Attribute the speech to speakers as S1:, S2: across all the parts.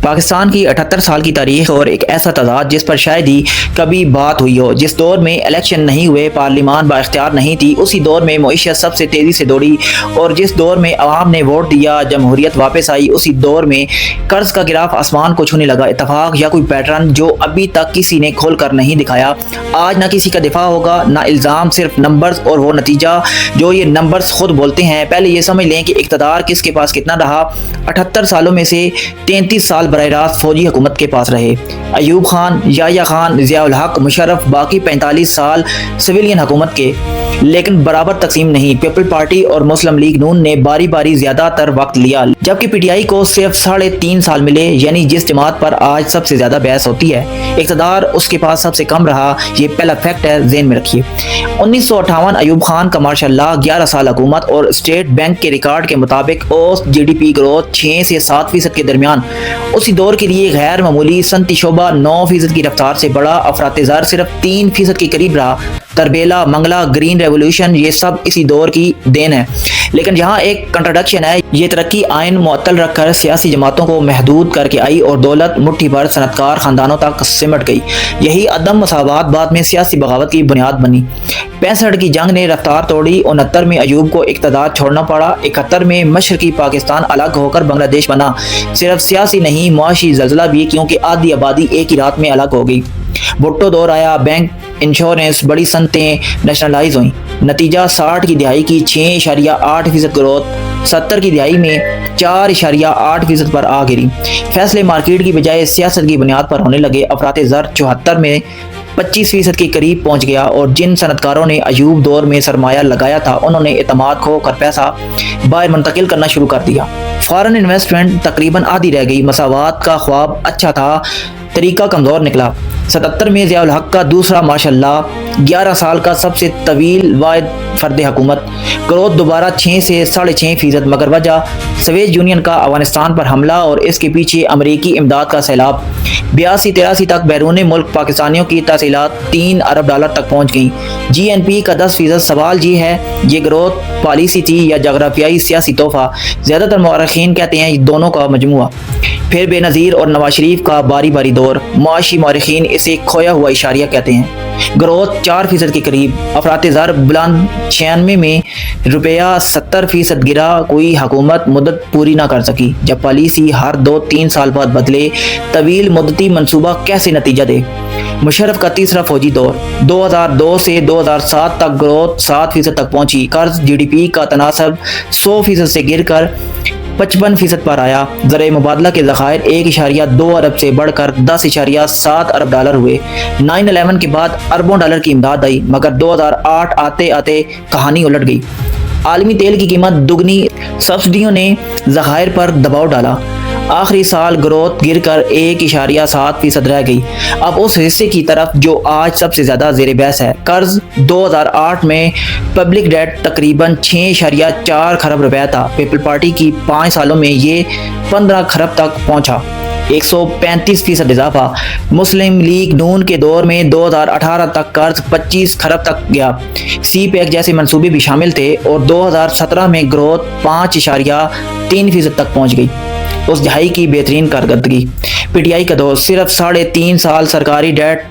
S1: پاکستان کی 78 سال کی تاریخ اور ایک ایسا تضاد جس پر شاید ہی کبھی بات ہوئی ہو۔ جس دور میں الیکشن نہیں ہوئے، پارلیمان با اختیار نہیں تھی، اسی دور میں معیشت سب سے تیزی سے دوڑی، اور جس دور میں عوام نے ووٹ دیا، جمہوریت واپس آئی، اسی دور میں قرض کا گراف آسمان کو چھونے لگا۔ اتفاق یا کوئی پیٹرن جو ابھی تک کسی نے کھول کر نہیں دکھایا۔ آج نہ کسی کا دفاع ہوگا، نہ الزام، صرف نمبرز اور وہ نتیجہ جو یہ نمبرز خود بولتے ہیں۔ پہلے یہ سمجھ لیں کہ اقتدار کس کے پاس کتنا رہا۔ 78 سالوں میں سے 33 سال براہ راست فوجی حکومت کے پاس رہے۔ ایوب خان، یحییٰ خان، ضیاء الحق، مشرف، باقی 45 سال سویلین حکومت کے، لیکن برابر تقسیم نہیں۔ پیپل پارٹی اور مسلم لیگ نون نے باری باری زیادہ تر وقت لیا، جبکہ پی ٹی آئی کو صرف 3.5 سال ملے، یعنی جس جماعت پر آج سب سے زیادہ بحث ہوتی ہے اقتدار اس کے پاس سب سے کم رہا۔ یہ پہلا فیکٹ ہے، ذہن میں رکھیے۔ 1958 ایوب خان کا ماشاء اللہ 11 سال حکومت اور اسٹیٹ بینک کے ریکارڈ کے مطابق اوسط جی ڈی پی گروتھ 6 سے 7% کے درمیان، اسی دور کے لیے غیر معمولی۔ صنعتی شعبہ 9% کی رفتار سے بڑا، افراط زر صرف 3% کے قریب رہا۔ تربیلا، منگلا، گرین ریولوشن، یہ سب اسی دور کی دین ہے۔ لیکن یہاں ایک کنٹراڈکشن ہے، یہ ترقی آئین معطل رکھ کر سیاسی جماعتوں کو محدود کر کے آئی اور دولت مٹھی بھر صنعتکار خاندانوں تک سمٹ گئی۔ یہی عدم مساوات بعد میں سیاسی بغاوت کی بنیاد بنی۔ 65 کی جنگ نے رفتار توڑی، 69 میں ایوب کو اقتدار چھوڑنا پڑا، 71 میں مشرقی پاکستان الگ ہو کر بنگلہ دیش بنا۔ صرف سیاسی نہیں، معاشی زلزلہ بھی، کیونکہ آدھی آبادی ایک ہی رات میں الگ ہو گئی۔ بھٹو دور آیا، بینک، انشورنس، بڑی صنعتیں نیشنلائز ہوئیں۔ نتیجہ 60 کی دہائی کی 6.8% گروتھ 70 کی دہائی میں 4.8% پر آ گری۔ فیصلے مارکیٹ کی بجائے سیاست کی بنیاد پر ہونے لگے۔ افراط زر 74 میں 25% کے قریب پہنچ گیا، اور جن صنعتکاروں نے ایوب دور میں سرمایہ لگایا تھا انہوں نے اعتماد کھو کر پیسہ باہر منتقل کرنا شروع کر دیا۔ فارن انویسٹمنٹ تقریباً آدھی رہ گئی۔ مساوات کا خواب اچھا تھا، طریقہ کمزور نکلا۔ 77 میں ضیاء الحق کا دوسرا ماشاء اللہ 11 سال کا سب سے طویل واحد فرد حکومت، گروتھ دوبارہ 6 سے 6.5%، مگر وجہ سوویت یونین کا افغانستان پر حملہ اور اس کے پیچھے امریکی امداد کا سیلاب۔ 82-83 تک بیرون ملک پاکستانیوں کی تحصیلات $3 ارب تک پہنچ گئیں۔ جی این پی کا 10%۔ سوال یہ ہے، یہ گروتھ پالیسی تھی یا جغرافیائی سیاسی تحفہ؟ زیادہ تر مورخین کہتے ہیں دونوں کا مجموعہ۔ پھر بے نظیر اور نواز شریف کا باری باری دور، معاشی مورخین اسے کھویا ہوا اشاریہ کہتے ہیں۔ گروتھ 4% کے قریب، افراط زر بلند 96 میں روپیہ 70% گرا، کوئی حکومت مدت پوری نہ کر سکی۔ جب پالیسی ہر 2-3 سال بعد بدلے، طویل مدتی منصوبہ کیسے نتیجہ دے؟ مشرف کا تیسرا فوجی دور، 2002 سے 2007 تک گروتھ 7% تک پہنچی۔ قرض جی ڈی پی کا تناسب 100% سے گر کر 55% پر آیا۔ زرعی مبادلہ کے ذخائر 1.2 ارب سے بڑھ کر 10.7 ارب ہوئے۔ 9/11 کے بعد اربوں ڈالر کی امداد آئی، مگر 2008 آتے آتے کہانی الٹ گئی۔ عالمی تیل کی قیمت دگنی، سبسڈیوں نے ذخائر پر دباؤ ڈالا۔ آخری سال گروتھ گر کر 1.7% رہ گئی۔ اب اس حصے کی طرف جو آج سب سے زیادہ زیر بحث ہے، قرض۔ 2008 میں پبلک ڈیٹ تقریباً 6.4 کھرب روپے تھا۔ پیپل پارٹی کی 5 سالوں میں یہ 15 کھرب تک پہنچا، 135% اضافہ۔ مسلم لیگ نون کے دور میں 2018 تک قرض 25 کھرب تک گیا۔ سی پیک جیسے منصوبے بھی شامل تھے، اور 2017 میں گروتھ 5.3% تک پہنچ گئی۔ اس دہائی کی بہترین کارکردگی۔ پی ٹی آئی کا دور، صرف 3.5 سال سرکاری ڈیٹ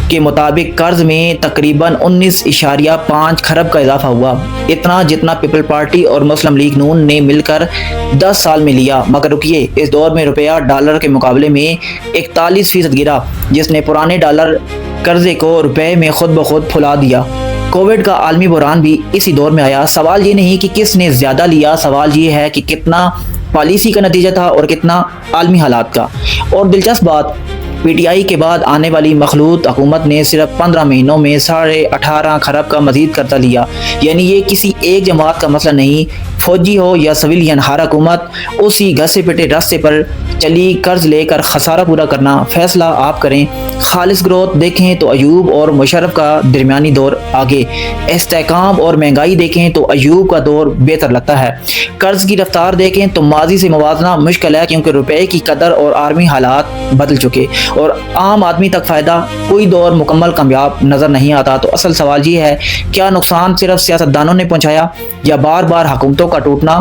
S1: کے مطابق قرض میں تقریباً 19.5 کھرب کا اضافہ ہوا، اتنا جتنا پیپل پارٹی اور مسلم لیگ نون نے مل کر 10 سال میں لیا۔ مگر رکیے، اس دور میں روپیہ ڈالر کے مقابلے میں 41% گرا، جس نے پرانے ڈالر قرضے کو روپے میں خود بخود پھلا دیا۔ کووڈ کا عالمی بحران بھی اسی دور میں آیا۔ سوال یہ نہیں کہ کس نے زیادہ لیا، سوال یہ ہے کہ کتنا پالیسی کا نتیجہ تھا اور کتنا عالمی حالات کا۔ اور دلچسپ بات، پی ٹی آئی کے بعد آنے والی مخلوط حکومت نے صرف 15 مہینوں میں 18.5 کھرب کا مزید قرضہ لیا۔ یعنی یہ کسی ایک جماعت کا مسئلہ نہیں، فوجی ہو یا سویلین، ہر حکومت اسی گھسے پٹے راستے پر چلی، قرض لے کر خسارہ پورا کرنا۔ فیصلہ آپ کریں۔ خالص گروتھ دیکھیں تو ایوب اور مشرف کا درمیانی دور آگے، استحکام اور مہنگائی دیکھیں تو ایوب کا دور بہتر لگتا ہے۔ قرض کی رفتار دیکھیں تو ماضی سے موازنہ مشکل ہے، کیونکہ روپے کی قدر اور عالمی حالات بدل چکے، اور عام آدمی تک فائدہ کوئی دور مکمل کامیاب نظر نہیں آتا۔ تو اصل سوال یہ ہے، کیا نقصان صرف سیاستدانوں نے پہنچایا یا بار بار حکومتوں کا ٹوٹنا؟